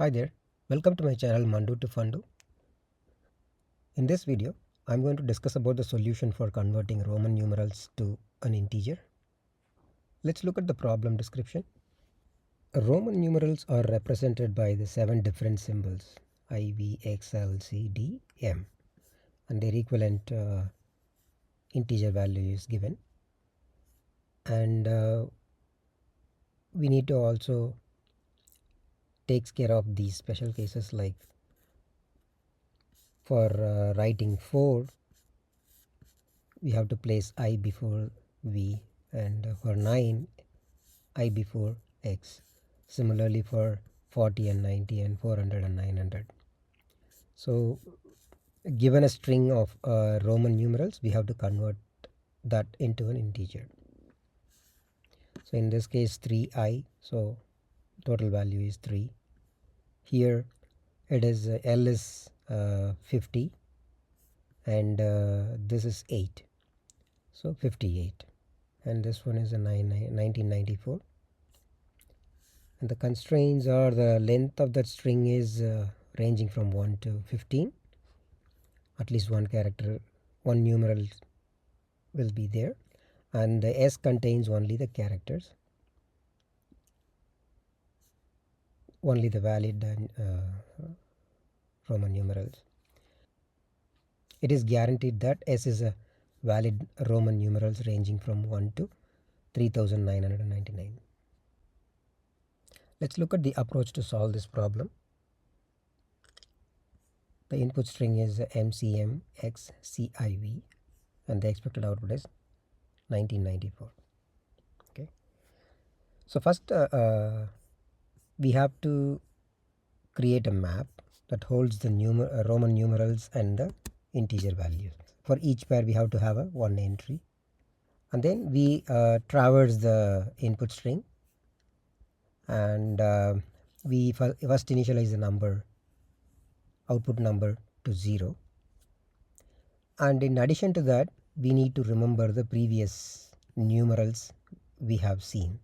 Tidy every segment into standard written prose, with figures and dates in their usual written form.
Hi there, welcome to my channel Mandu to Fundu. In this video, I'm going to discuss about the solution for converting Roman numerals to an integer. Let's look at the problem description. Roman numerals are represented by the 7 different symbols I, V, X, L, C, D, M, and their equivalent integer value is given. And we need to also take care of these special cases, like for writing 4, we have to place I before V, and for 9, I before X. Similarly for 40 and 90 and 400 and 900. So given a string of Roman numerals, we have to convert that into an integer. So in this case 3I, so total value is 3. Here it is L is 50 and this is 8, so 58, and this one is a 1994. And the constraints are the length of that string is ranging from 1 to 15. At least one character, one numeral will be there, and the S contains only the characters, only the valid Roman numerals. It is guaranteed that S is a valid Roman numerals ranging from 1 to 3999. Let's look at the approach to solve this problem. The input string is MCMXCIV and the expected output is 1994. Okay, so first we have to create a map that holds the Roman numerals and the integer values. For each pair we have to have a one entry, and then we traverse the input string, and we first initialize the number, output number, to 0, and in addition to that we need to remember the previous numerals we have seen.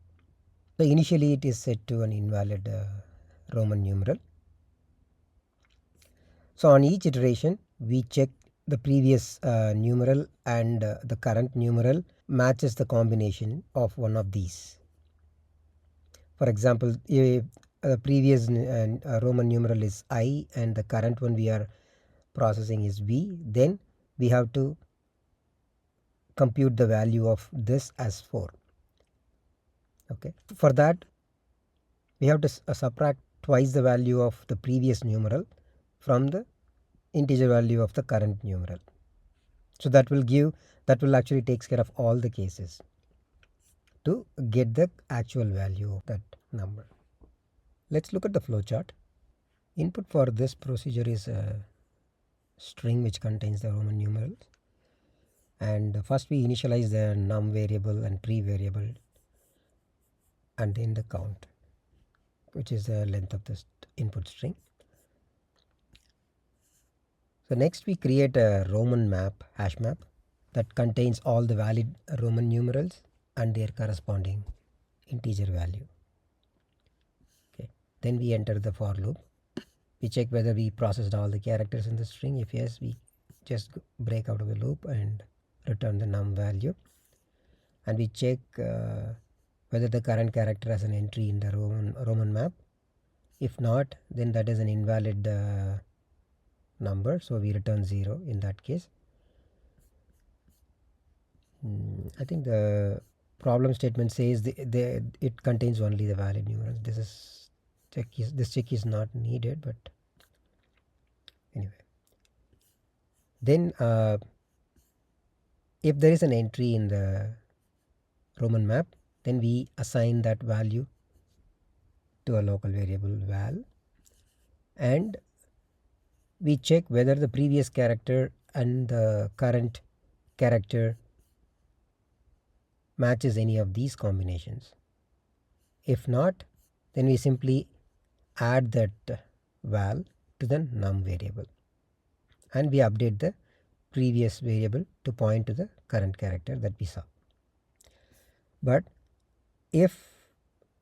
So initially it is set to an invalid Roman numeral. So on each iteration we check the previous numeral and the current numeral matches the combination of one of these. For example, if the previous Roman numeral is I and the current one we are processing is V, then we have to compute the value of this as 4. Okay, for that we have to subtract twice the value of the previous numeral from the integer value of the current numeral. So that will actually takes care of all the cases to get the actual value of that number. Let's look at the flowchart. Input for this procedure is a string which contains the Roman numerals, and first we initialize the num variable and pre variable, and then the count, which is the length of this input string. So next we create a Roman map, hash map, that contains all the valid Roman numerals and their corresponding integer value. Okay, then we enter the for loop. We check whether we processed all the characters in the string. If yes, we just break out of the loop and return the num value, and we check whether the current character has an entry in the Roman map. If not, then that is an invalid number, so we return 0 in that case. I think the problem statement says it contains only the valid numerals. This check is not needed, but anyway. Then if there is an entry in the Roman map, then we assign that value to a local variable val, and we check whether the previous character and the current character matches any of these combinations. If not, then we simply add that val to the num variable, and we update the previous variable to point to the current character that we saw. But if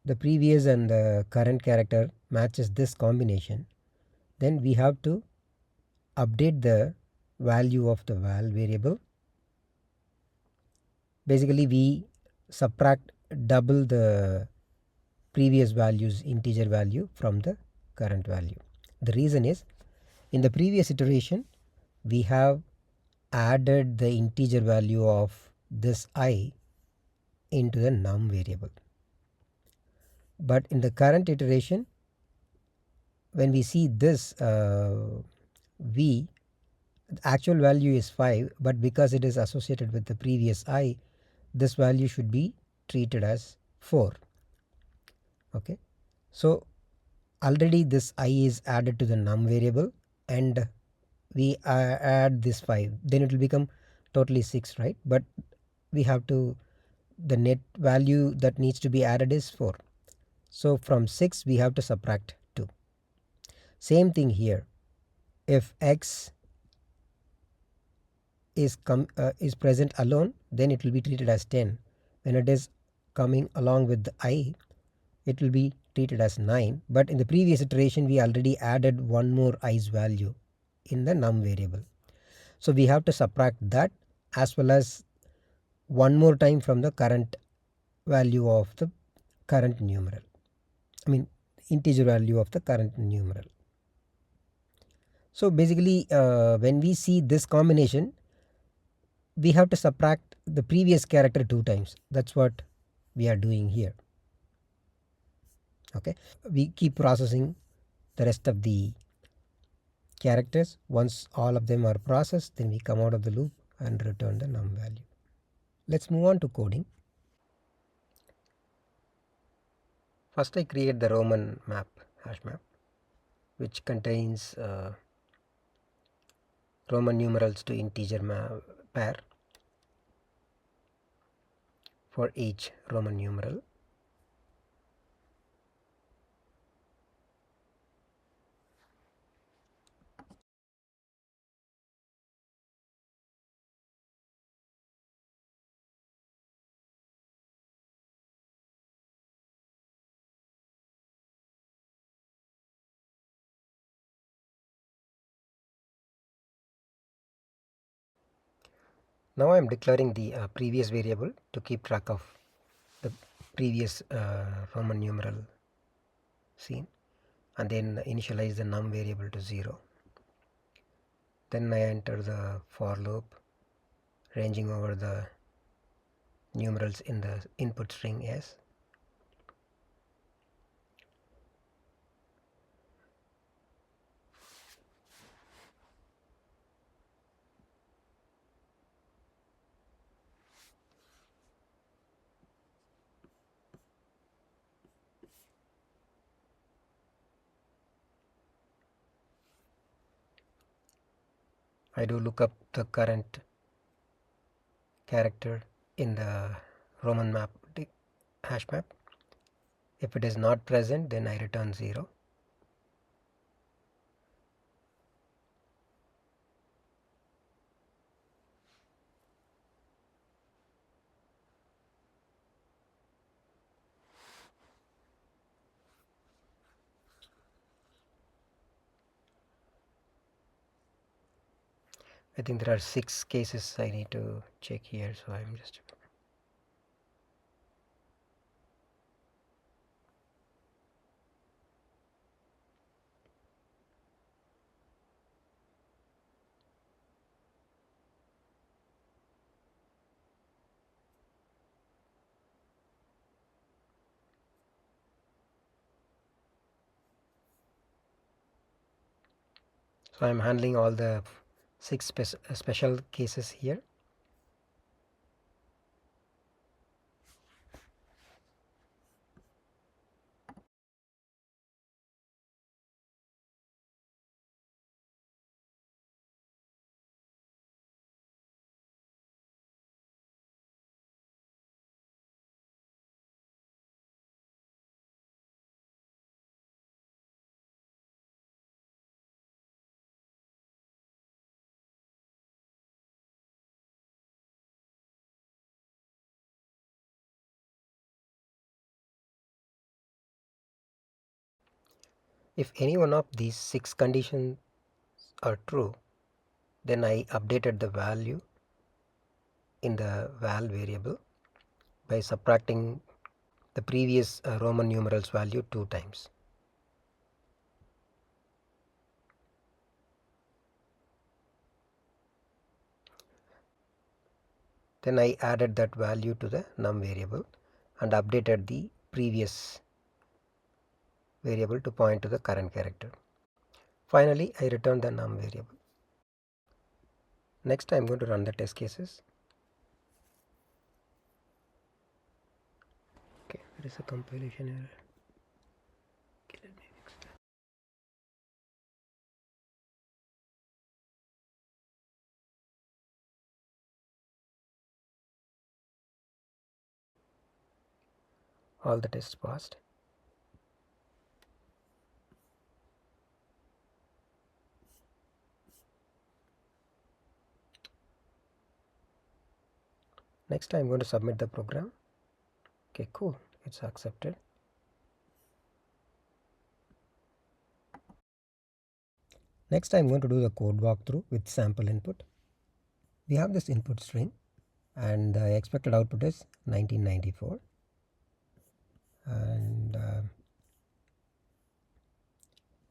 the previous and the current character matches this combination, then we have to update the value of the val variable. Basically we subtract double the previous value's integer value from the current value. The reason is, in the previous iteration we have added the integer value of this I into the num variable, but in the current iteration when we see this v, the actual value is 5, but because it is associated with the previous I, this value should be treated as 4. Okay, so already this I is added to the num variable and we add this 5, then it will become totally 6, right? But we have to, the net value that needs to be added is 4. So from 6 we have to subtract 2. Same thing here. If x is present alone, then it will be treated as 10. When it is coming along with the I, it will be treated as 9. But in the previous iteration we already added one more i's value in the num variable. So we have to subtract that as well as one more time from the current value of the current numeral. I mean integer value of the current numeral. So basically when we see this combination, we have to subtract the previous character 2 times. That's what we are doing here. Okay, we keep processing the rest of the characters. Once all of them are processed, then we come out of the loop and return the num value. Let's move on to coding. First I create the Roman map, hash map, which contains Roman numerals to integer pair for each Roman numeral. Now I am declaring the previous variable to keep track of the previous Roman numeral scene, and then initialize the num variable to 0. Then I enter the for loop ranging over the numerals in the input string s. I do look up the current character in the Roman map hash map. If it is not present, then I return 0. I think there are 6 cases I need to check here, so I'm just so I'm handling all the 6 special cases here. If any one of these 6 conditions are true, then I updated the value in the val variable by subtracting the previous Roman numerals value 2 times. Then I added that value to the num variable and updated the previous variable to point to the current character. Finally, I return the num variable. Next, I am going to run the test cases. Okay, there is a compilation error. Okay, let me fix that. All the tests passed. Next, I am going to submit the program. Okay, cool. It's accepted. Next, I am going to do the code walkthrough with sample input. We have this input string and the expected output is 1994. And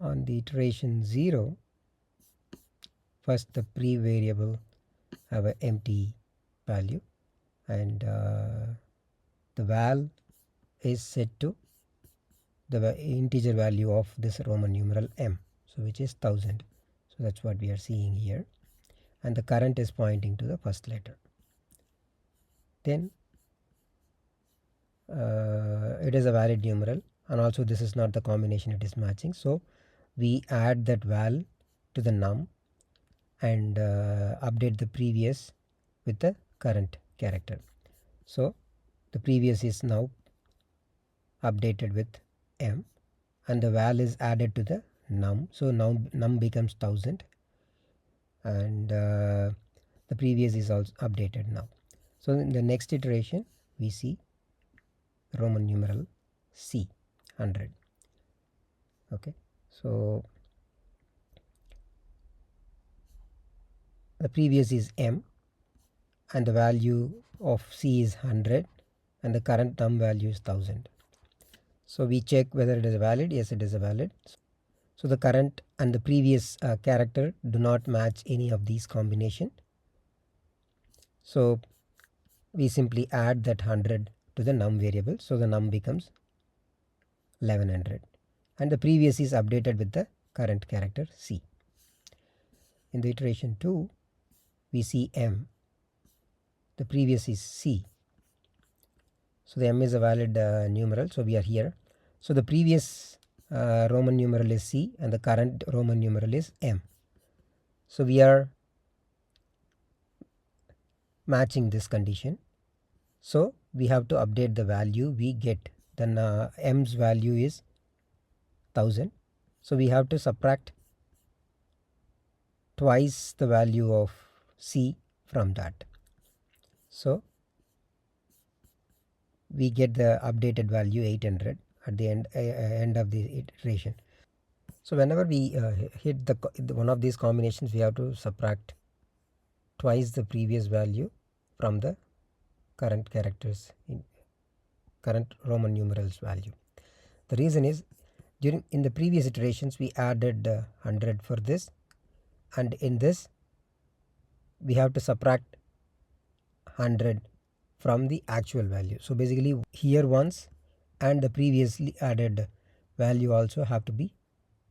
on the iteration 0, first the pre variable have an empty value and the val is set to the integer value of this Roman numeral m, so which is 1000. So that's what we are seeing here, and the current is pointing to the first letter. Then it is a valid numeral, and also this is not the combination it is matching, so we add that val to the num and update the previous with the current character. So the previous is now updated with m and the val is added to the num, so now num becomes 1000 and the previous is also updated now. So in the next iteration we see Roman numeral C 100. Okay, so the previous is m and the value of C is 100 and the current num value is 1000. So we check whether it is valid. Yes, it is a valid. So the current and the previous character do not match any of these combination. So we simply add that 100 to the num variable. So the num becomes 1100 and the previous is updated with the current character C. In the iteration 2, we see m. The previous is C. So the m is a valid numeral. So we are here. So the previous Roman numeral is C and the current Roman numeral is m. So we are matching this condition. So we have to update the value we get. Then m's value is 1000. So we have to subtract twice the value of C from that. So we get the updated value 800 at the end of the iteration. So whenever we hit the one of these combinations, we have to subtract twice the previous value from the current characters in current Roman numerals value. The reason is in the previous iterations we added 100 for this, and in this we have to subtract 100 from the actual value. So basically here once and the previously added value also have to be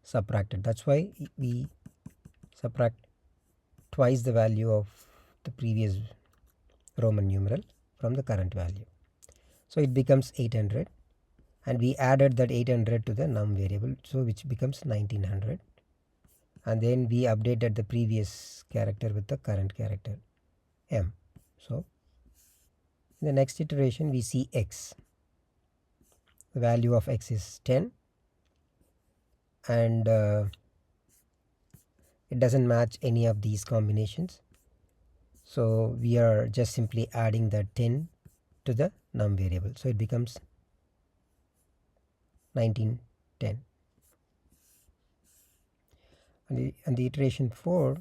subtracted. That's why we subtract twice the value of the previous Roman numeral from the current value. So it becomes 800 and we added that 800 to the num variable, so which becomes 1900, and then we updated the previous character with the current character m. So in the next iteration we see x. The value of x is 10 and it doesn't match any of these combinations. So we are just simply adding that 10 to the num variable. So it becomes 1910. and the iteration 4,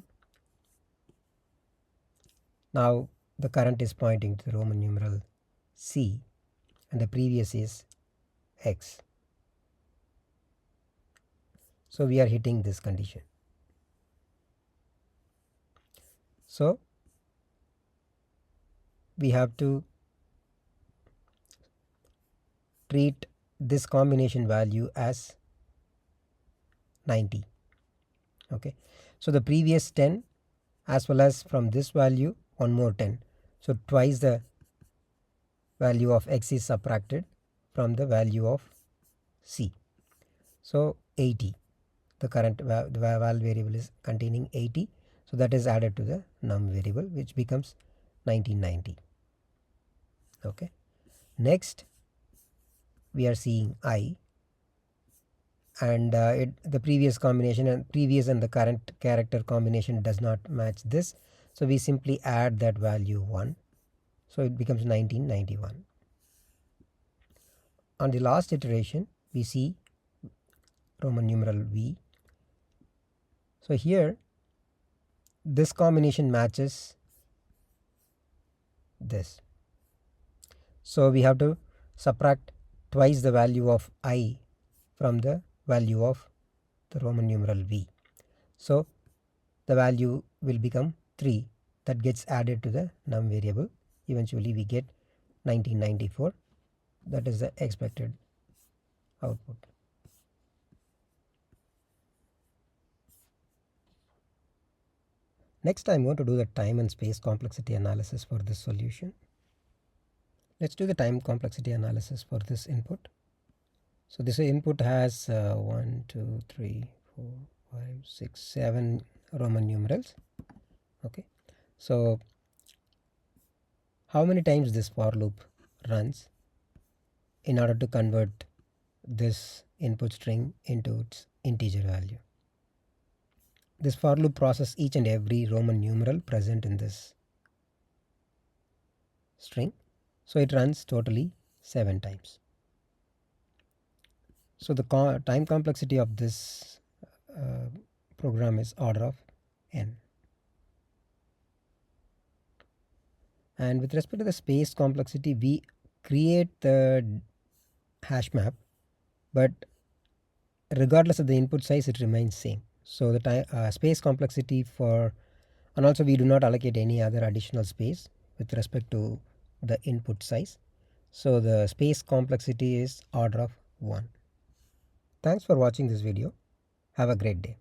now the current is pointing to the Roman numeral C and the previous is X. So we are hitting this condition. So we have to treat this combination value as 90. Okay, so the previous 10 as well as from this value one more 10. So twice the value of X is subtracted from the value of C. So 80. The current the val variable is containing 80. So that is added to the num variable, which becomes 1990. Okay. Next we are seeing I, and the previous combination and previous and the current character combination does not match this. So we simply add that value 1. So it becomes 1991. On the last iteration we see Roman numeral V. So here this combination matches this. So we have to subtract twice the value of I from the value of the Roman numeral V. So the value will become 3, that gets added to the num variable. Eventually we get 1994. That is the expected output. Next I'm going to do the time and space complexity analysis for this solution. Let's do the time complexity analysis for this input. So this input has 1, 2, 3, 4, 5, 6, 7 Roman numerals. Okay, so how many times this for loop runs in order to convert this input string into its integer value? This for loop processes each and every Roman numeral present in this string. So it runs totally 7 times. So the time complexity of this program is order of n. And with respect to the space complexity, we create the hash map, but regardless of the input size, it remains same. So the space complexity for, and also we do not allocate any other additional space with respect to the input size. So the space complexity is order of 1. Thanks for watching this video. Have a great day.